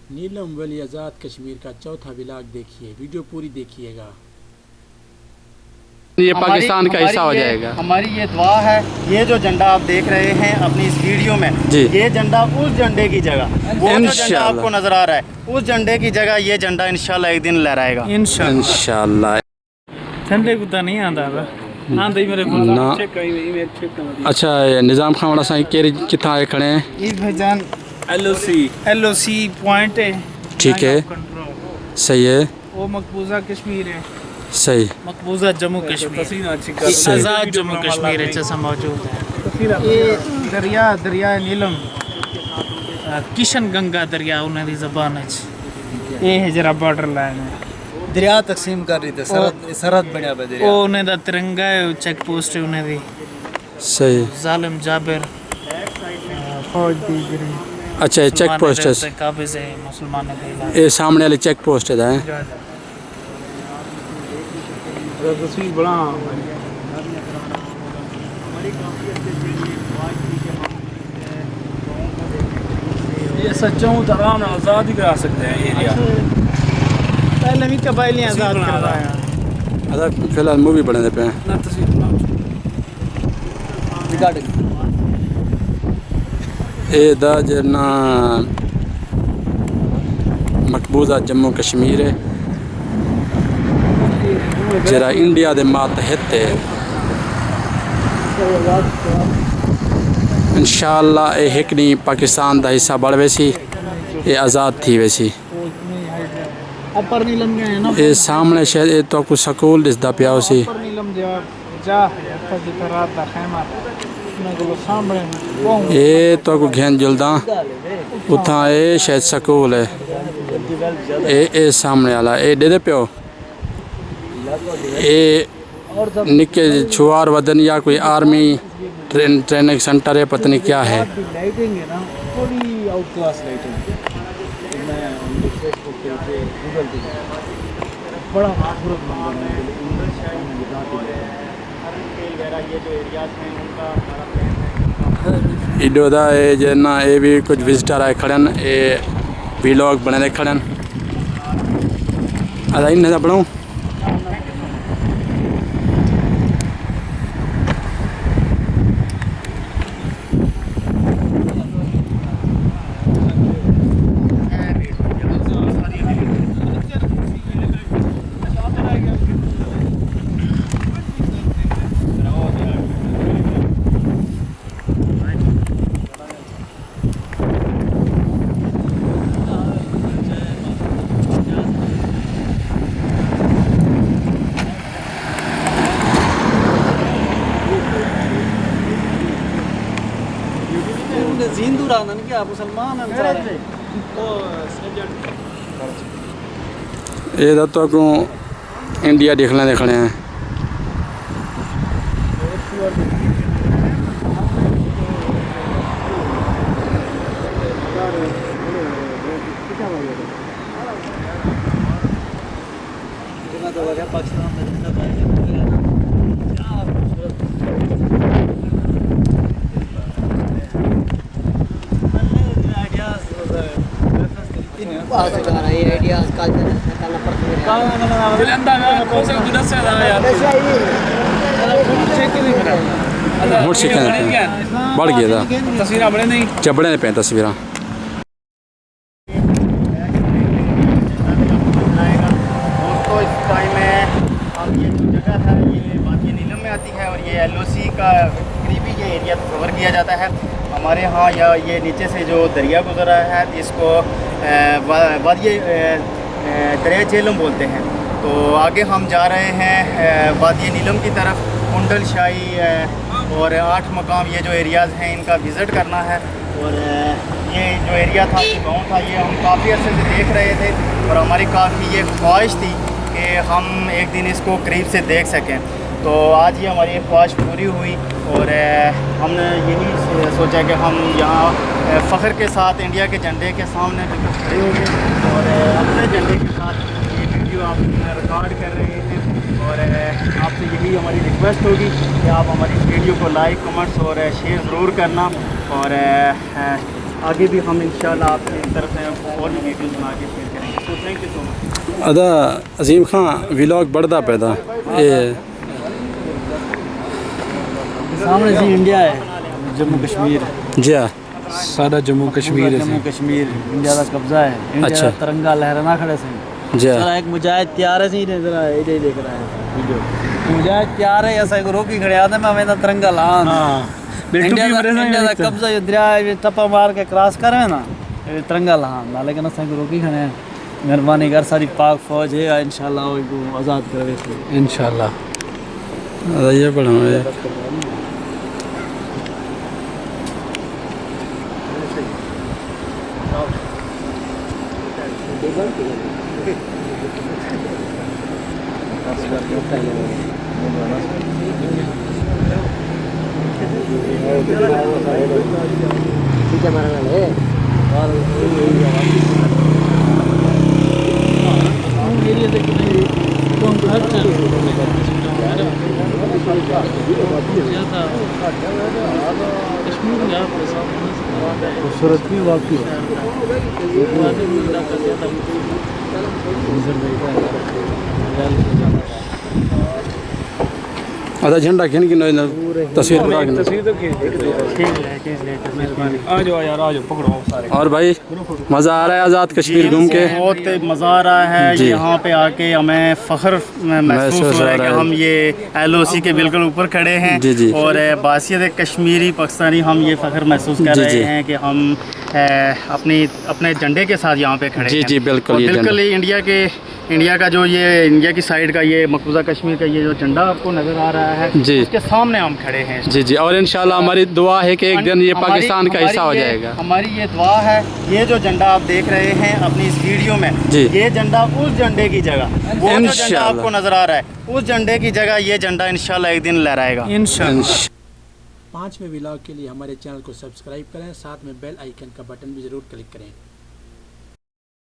नीलम वली आज़ाद कश्मीर का चौथा व्लॉग देखिए, वीडियो पूरी देखिएगा। ये पाकिस्तान का हिस्सा हो जाएगा। हमारी ये दुआ है, ये जो झंडा आप देख रहे हैं अपनी इस वीडियो में जी, ये झंडा उस झंडे की जगह, वो जो झंडा इंशाल्लाह आपको नजर आ रहा है उस झंडे की जगह ये झंडा इंशाल्लाह एक दिन लहराएगा। इंशाल्लाह। ठंडे को तो नहीं आता आंदा ही मेरे को ना अच्छा, निज़ाम खान वाला साईं केरी कितना आए खड़े हैं? ये भाईजान LOC पॉइंट है। ठीक है, सही है, वो मकबूजा कश्मीर है, सही मकबूजा जम्मू कश्मीर, आज़ाद जम्मू कश्मीर है जैसा मौजूद है। ये दरिया नीलम किशन गंगा दरिया उन्हें दी ज़बान है। ये है जरा बॉर्डर लाइन है, दरिया तकसीम कर रही थी, सरहद बनया पे दरिया। वो उन्हें दा तिरंगा है, चेक पोस्ट है उन्हें दी। सही। जालिम जाबिर फौज दी गिरी। अच्छा, ये चेक पोस्ट है, काबे से मुसलमान ने ये सामने वाली चेक पोस्ट है। तस्वीर बड़ा ये सच्चा हूँ तो आराम आज़ाद ही करा सकते हैं एरिया। पहले भी कबाइली आज़ाद करवाया। अच्छा, फिलहाल मूवी बने पे हैं। ना तस्वीर बनाओ। ये दा जना मकबूजा जम्मू कश्मीर है, जरा इंडिया दे मातहत है। इंशाअल्लाह ये एक नहीं पाकिस्तान का हिस्सा बड़ वैसी, ये आज़ाद थी वैसी। अपर नीलम गए ना, ये सामने शायद ये तो कुछ स्कूल दिसदा पिया उसी। अपर नीलम जा जिधर रात दा खैमा को सामने वो ये तो को घेन जुलदा उथा ये शायद स्कूल है। ये सामने वाला ये दे पियो, ये निके छुआर वदन या कोई आर्मी ट्रेनिंग सेंटर है, पता नहीं क्या है। लाइटिंग है ना, थोड़ी आउट क्लास लाइटिंग। मैं फेसबुक पे गूगल पे बड़ा खूबसूरत मंजर है। इडो दा ये जना ये भी कुछ विजिटर आए खड़न, ये व्लॉग बने खड़न। अदा इन दा बनाऊं जिंदू रानन क्या मुसलमान ये तो को इंडिया देखने देखने हैं। बढ़ गया था तस्वीर बने नहीं चबड़े पे तस्वीर। दोस्तों इस टाइम में अब ये जो जगह है ये वादी नीलम में आती है और ये LOC का करीबी ये एरिया कवर किया जाता है। हमारे यहाँ या ये नीचे से जो दरिया गुजर रहा है इसको वादी दरिया झेलम बोलते हैं। तो आगे हम जा रहे हैं वादी नीलम की तरफ। कुंडल शाही और 8 मकाम ये जो एरियाज़ हैं इनका विज़िट करना है। और ये जो एरिया था, ये गाँव था, ये हम काफ़ी अर्से से देख रहे थे और हमारी काफ़ी ये ख्वाहिश थी कि हम एक दिन इसको करीब से देख सकें। तो आज ये हमारी ख्वाहिश पूरी हुई और हमने यही सोचा कि हम यहाँ फ़ख्र के साथ इंडिया के झंडे के सामने खड़े हो गए और अपने झंडे के साथ ये वीडियो आप रिकॉर्ड कर रहे हैं। और आपसे यही हमारी रिक्वेस्ट होगी कि आप हमारी इस वीडियो को लाइक, कमेंट्स और शेयर ज़रूर करना। और आगे भी हम इंशाल्लाह आपकी तरफ से और भी वीडियोस बना के शेयर करेंगे। तो थैंक यू सो मच। अदा अजीम खां व्लॉग बढ़ता पैदा ये सामने से इंडिया है, जम्मू कश्मीर जी हाँ सारा जम्मू कश्मीर इंडिया का कब्जा है। इंडिया अच्छा। का तिरंगा लहराना खड़े से जी हाँ जरा एक मुजाहिद तैयार है सी ने जरा इधर देख रहा है वीडियो मुजाहिद तैयार है ऐसा एक रोकी खड़े आदम मैं हमें तिरंगा लान इंडिया का कब्जा ये दरिया ये टप्पा मार के क्रॉस करे ना ये तिरंगा लान लेकिन असा रोकी खड़े हैं। मेहरबानी कर सारी पाक फौज है इंशाल्लाह वो आज़ाद करवे इंशाल्लाह अदा ये बड़ा है खूबसूरत भी वाकई अदा झंडा खिन की तस्वीर बना के आ जाओ यार आ जाओ पकड़ो सारे। और भाई मज़ा आ रहा है आज़ाद कश्मीर घूम के बहुत मज़ा आ रहा है जी। यहाँ पे आके हमें फ़ख्र महसूस हो रहा है कि हम ये LOC के बिल्कुल ऊपर खड़े हैं जी, जी। और बासियत कश्मीरी पाकिस्तानी हम ये फ़ख्र महसूस कर जी, रहे जी। हैं कि हम अपने झंडे के साथ यहाँ पे खड़े जी, हैं। जी, बिल्कुल और ये बिल्कुल ही इंडिया का जो ये इंडिया की साइड का ये मकबूजा कश्मीर का ये जो झंडा आपको नज़र आ रहा है जी। उसके सामने हम खड़े हैं। जी जी और इंशाल्लाह हमारी दुआ है कि एक दिन ये पाकिस्तान का हिस्सा हो जाएगा। हमारी ये दुआ है। ये जो झंडा आप देख रहे हैं अपनी इस वीडियो में जी। ये झंडा उस झंडे की जगह वो जो झंडा इंशाल्लाह। आपको नजर आ रहा है उस झंडे की जगह ये झंडा इंशाल्लाह एक दिन लहराएगा। इंशाल्लाह। 5वें व्लॉग के लिए हमारे चैनल को सब्सक्राइब करें, साथ में बेल आइकन का बटन भी ज़रूर क्लिक करें।